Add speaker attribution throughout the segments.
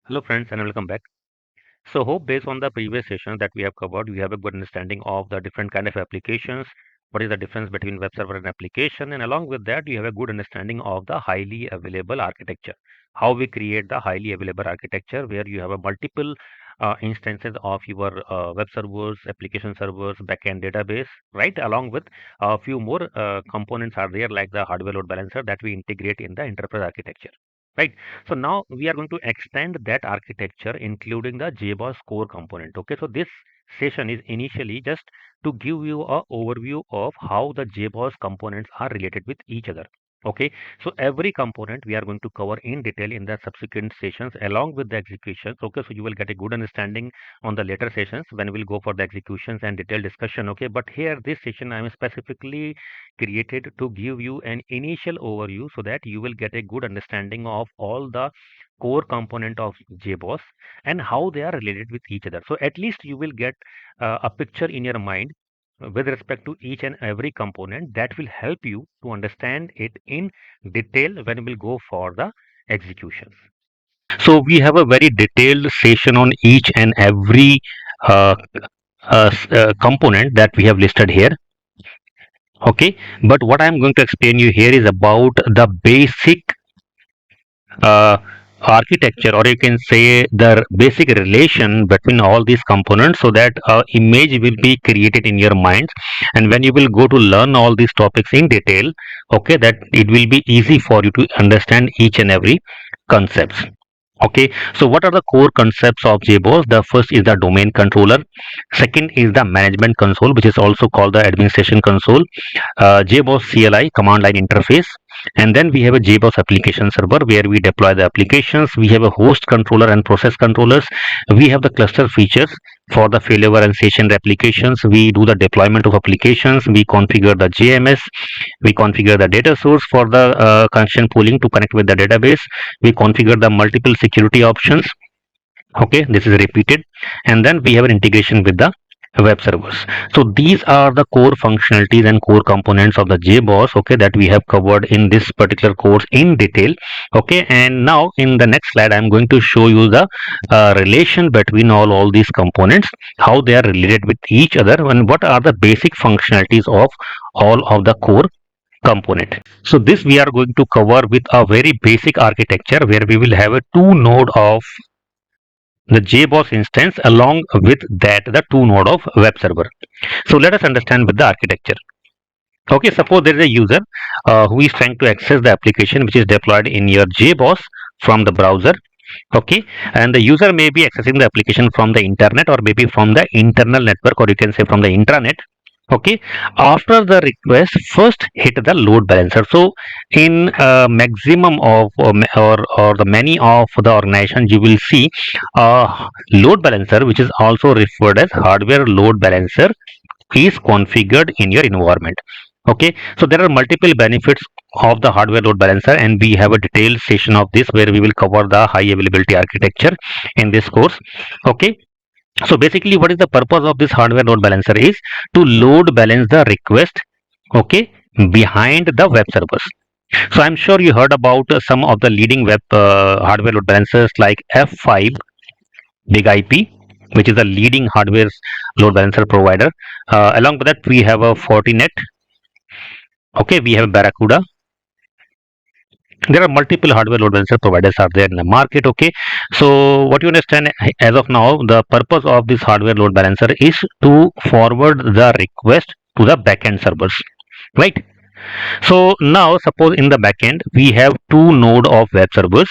Speaker 1: Hello friends and welcome back. So hope based on the previous sessions that we have covered, you have a good understanding of the different kind of applications, what is the difference between web server and application, and along with that you have a good understanding of the highly available architecture. How we create the highly available architecture where you have a multiple instances of your web servers, application servers, backend database, right? Along with a few more components are there like the hardware load balancer that we integrate in the enterprise architecture. Right. So now we are going to extend that architecture, including the Jboss core component. Okay. So this session is initially just to give you a overview of how the Jboss components are related with each other. Okay. So every component we are going to cover in detail in the subsequent sessions along with the executions. Okay. So you will get a good understanding on the later sessions when we'll go for the executions and detailed discussion. Okay. But here this session I am specifically created to give you an initial overview so that you will get a good understanding of all the core component of JBoss and how they are related with each other. So at least you will get a picture in your mind with respect to each and every component that will help you to understand it in detail when we'll go for the executions. So we have a very detailed session on each and every uh, component that we have listed here. Okay, but what I'm going to explain you here is about the basic uh, architecture, or you can say the basic relation between all these components, so that image will be created in your mind, and when you will go to learn all these topics in detail, okay, that it will be easy for you to understand each and every concepts. Okay, so what are the core concepts of JBoss? The first is the domain controller. Second is the management console, which is also called the administration console. JBoss CLI, command line interface. And then we have a JBoss application server where we deploy the applications. We have a host controller and process controllers. We have the cluster features for the failover and session replications. We do the deployment of applications. We configure the JMS. We configure the data source for the connection pooling to connect with the database. We configure the multiple security options. Okay, this is repeated, and then we have an integration with the web servers. So these are the core functionalities and core components of the JBoss, okay, that we have covered in this particular course in detail. Okay, and now in the next slide I'm going to show you the relation between all these components, how they are related with each other, and what are the basic functionalities of all of the core component. So this we are going to cover with a very basic architecture where we will have a two node of the JBoss instance along with that the two node of web server. So let us understand with the architecture. Okay, suppose there is a user who is trying to access the application which is deployed in your JBoss from the browser. Okay, and the user may be accessing the application from the internet or maybe from the internal network, or you can say from the intranet. Okay, after the request first hit the load balancer. So in maximum of or the many of the organizations you will see load balancer, which is also referred as hardware load balancer, is configured in your environment. Okay, so there are multiple benefits of the hardware load balancer, and we have a detailed session of this where we will cover the high availability architecture in this course. Okay, so basically what is the purpose of this hardware load balancer is to load balance the request, okay, behind the web servers. So I'm sure you heard about some of the leading web hardware load balancers like F5 big IP, which is the leading hardware load balancer provider. Along with that we have a Fortinet. Okay, we have Barracuda. There are multiple hardware load balancer providers are there in the market. Okay, so what you understand as of now, the purpose of this hardware load balancer is to forward the request to the backend servers, right? So now suppose in the backend we have two node of web servers.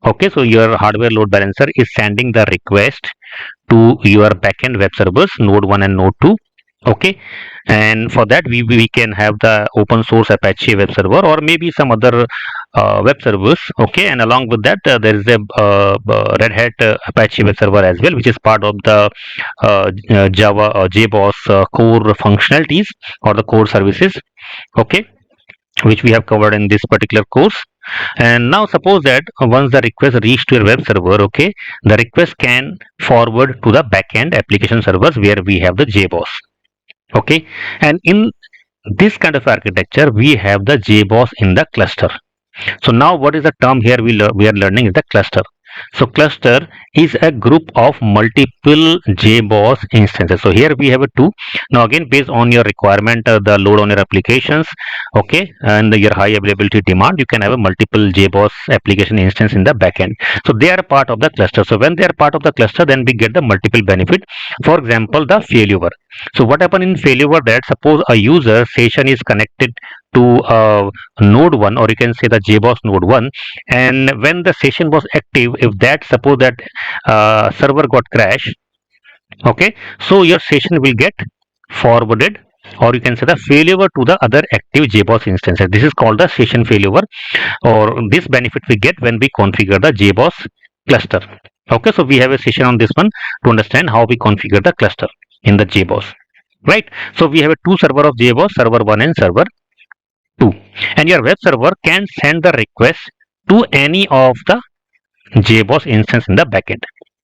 Speaker 1: Okay, so your hardware load balancer is sending the request to your backend web servers, node 1 and node 2. Okay, and for that we can have the open source Apache web server or maybe some other web servers. Okay, and along with that there is a Red Hat Apache web server as well, which is part of the Java or JBoss core functionalities or the core services. Okay, which we have covered in this particular course. And now suppose that once the request reach to your web server, okay, the request can forward to the backend application servers where we have the JBoss. Okay, and in this kind of architecture we have the JBoss in the cluster. So now what is the term here we are learning is the cluster. So cluster is a group of multiple Jboss instances. So here we have a two. Now again, based on your requirement, the load on your applications, okay, and your high availability demand, you can have a multiple Jboss application instance in the backend. So they are part of the cluster. So when they are part of the cluster, then we get the multiple benefit. For example, the failover. So what happen in failover, that suppose a user session is connected to node 1, or you can say the Jboss node 1, and when the session was active, if that suppose that server got crash, okay, so your session will get forwarded, or you can say the failover to the other active Jboss instances. This is called the session failover, or this benefit we get when we configure the Jboss cluster. Okay, so we have a session on this one to understand how we configure the cluster in the Jboss, right? So we have a two server of Jboss, server 1 and server 2, and your web server can send the request to any of the Jboss instance in the backend,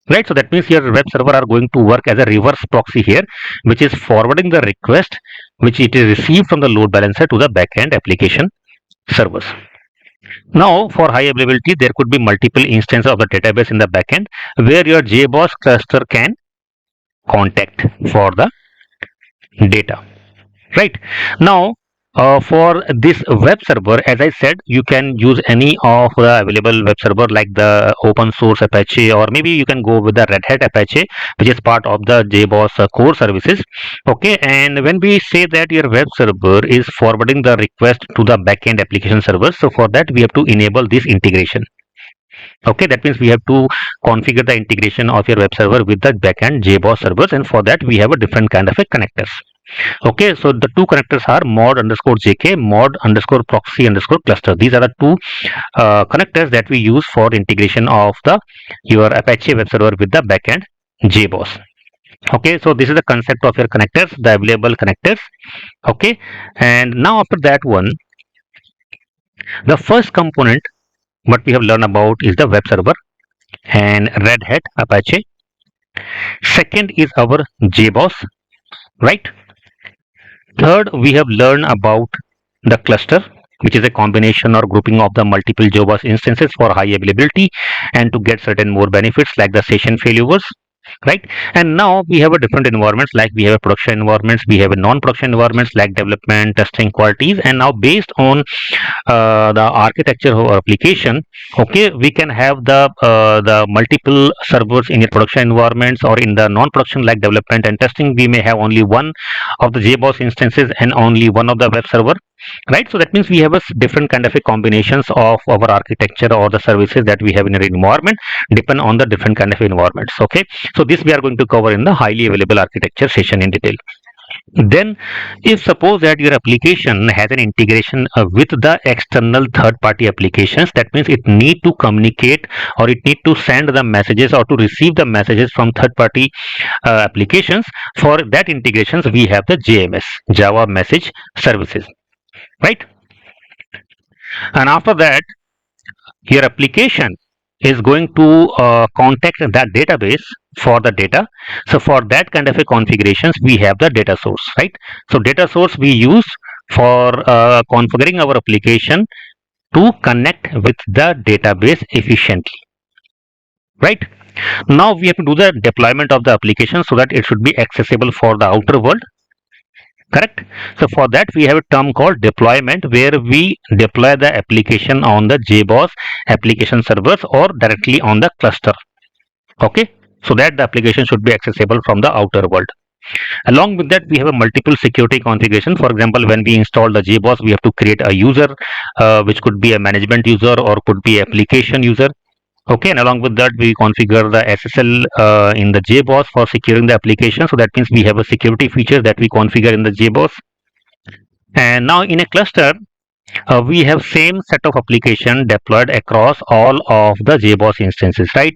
Speaker 1: right? So that means your web server are going to work as a reverse proxy here, which is forwarding the request which it is received from the load balancer to the backend application servers. Now for high availability, there could be multiple instances of the database in the backend where your Jboss cluster can contact for the data, right? Now for this web server, as I said, you can use any of the available web server like the open source Apache, or maybe you can go with the Red Hat Apache, which is part of the Jboss core services. Okay, and when we say that your web server is forwarding the request to the backend application server, so for that we have to enable this integration. Okay, that means we have to configure the integration of your web server with the backend Jboss servers, and for that we have a different kind of a connectors. Okay, so the two connectors are mod underscore jk, mod underscore proxy underscore cluster. These are the two connectors that we use for integration of the your Apache web server with the backend Jboss. Okay, so this is the concept of your connectors, the available connectors. Okay, and now after that one, the first component what we have learned about is the web server and Red Hat Apache. Second is our Jboss, right? Third, we have learned about the cluster, which is a combination or grouping of the multiple Jboss instances for high availability and to get certain more benefits like the session failures, right? And now we have a different environments, like we have a production environments, we have a non-production environments like development, testing, qualities, and now based on the architecture of our application, okay, we can have the multiple servers in your production environments, or in the non-production like development and testing, we may have only one of the Jboss instances and only one of the web server, right? So that means we have a different kind of a combinations of our architecture or the services that we have in our environment depend on the different kind of environments. Okay, so this we are going to cover in the highly available architecture session in detail. Then if suppose that your application has an integration with the external third party applications, that means it need to communicate, or it need to send the messages or to receive the messages from third party applications. For that integrations we have the JMS, Java Message Services, right? And after that your application is going to contact that database for the data. So for that kind of a configurations we have the data source, right? So data source we use for configuring our application to connect with the database efficiently, right? Now we have to do the deployment of the application so that it should be accessible for the outer world, correct? So for that we have a term called deployment, where we deploy the application on the Jboss application servers or directly on the cluster, okay, so that the application should be accessible from the outer world. Along with that we have a multiple security configuration. For example, when we install the Jboss, we have to create a user, which could be a management user or could be application user. Okay, and along with that we configure the SSL in the Jboss for securing the application. So that means we have a security feature that we configure in the Jboss. And now in a cluster we have same set of application deployed across all of the Jboss instances, right?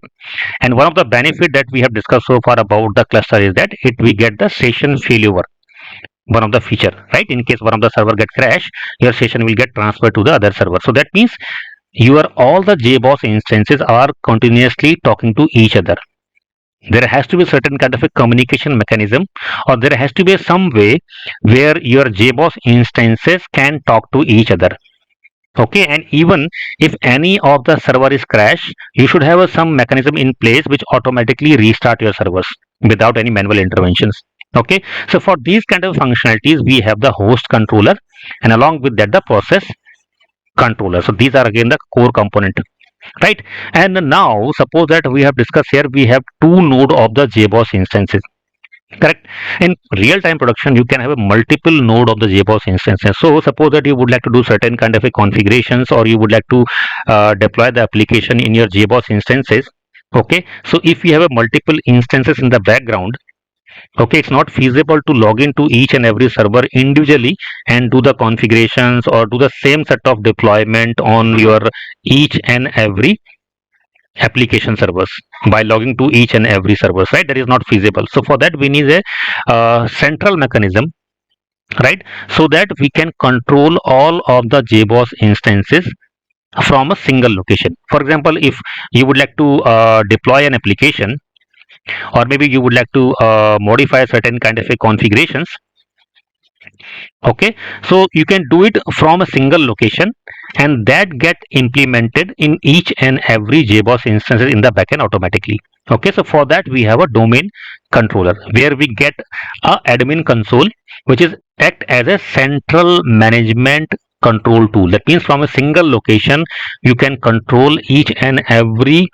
Speaker 1: And one of the benefit that we have discussed so far about the cluster is that it we get the session failover, one of the feature, right? In case one of the server get crash, your session will get transferred to the other server. So that means your all the Jboss instances are continuously talking to each other. There has to be certain kind of a communication mechanism, or there has to be some way where your Jboss instances can talk to each other. Okay, and even if any of the server is crashed, you should have some mechanism in place which automatically restart your servers without any manual interventions. Okay, so for these kind of functionalities we have the host controller, and along with that the process controller. So these are again the core component, right? And now suppose that we have discussed here, we have two node of the Jboss instances, correct? In real time production you can have a multiple node of the Jboss instances. So suppose that you would like to do certain kind of a configurations, or you would like to deploy the application in your Jboss instances. Okay, so if you have a multiple instances in the background, okay, it's not feasible to log into each and every server individually and do the configurations or do the same set of deployment on your each and every application servers by logging to each and every servers, right? That is not feasible. So for that we need a central mechanism, right? So that we can control all of the Jboss instances from a single location. For example, if you would like to deploy an application, or maybe you would like to modify certain kind of a configurations, okay, so you can do it from a single location, and that get implemented in each and every Jboss instances in the backend automatically. Okay, so for that we have a domain controller where we get a admin console which is act as a central management control tool. That means from a single location you can control each and every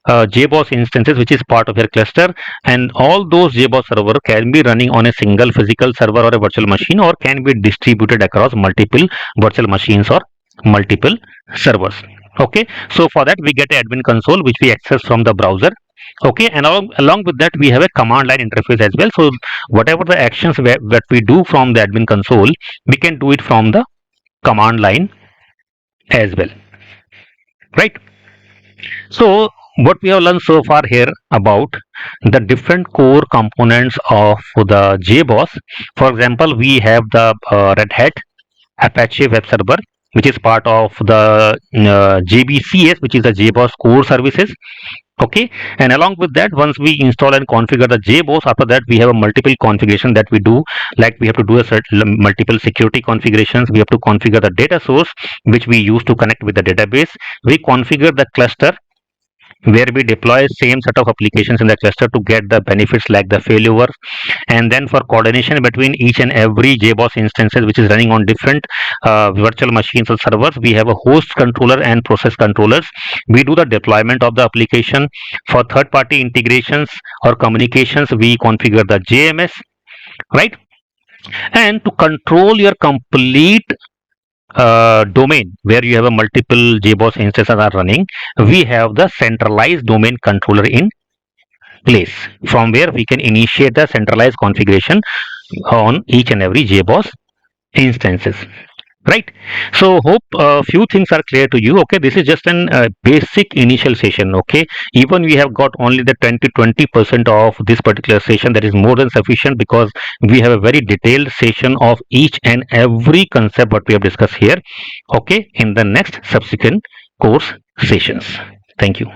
Speaker 1: Jboss instances which is part of your cluster, and all those Jboss server can be running on a single physical server or a virtual machine, or can be distributed across multiple virtual machines or multiple servers. Okay, so for that we get an admin console which we access from the browser. Okay, and along with that we have a command line interface as well. So whatever the actions that we do from the admin console, we can do it from the command line as well, right? So what we have learned so far here about the different core components of the Jboss. For example, we have the Red Hat Apache Web Server, which is part of the JBCS, which is the Jboss core services. Okay, and along with that, once we install and configure the Jboss, after that we have a multiple configuration that we do. Like we have to do a certain multiple security configurations. We have to configure the data source which we use to connect with the database. We configure the cluster where we deploy same set of applications in the cluster to get the benefits like the failover. And then for coordination between each and every Jboss instances which is running on different virtual machines or servers, we have a host controller and process controllers. We do the deployment of the application. For third party integrations or communications, we configure the JMS, right? And to control your complete domain where you have a multiple Jboss instances are running, we have the centralized domain controller in place, from where we can initiate the centralized configuration on each and every Jboss instances, right? So hope a few things are clear to you. Okay, this is just an basic initial session. Okay, even we have got only the 20% of this particular session, that is more than sufficient, because we have a very detailed session of each and every concept what we have discussed here, okay, in the next subsequent course sessions. Thank you.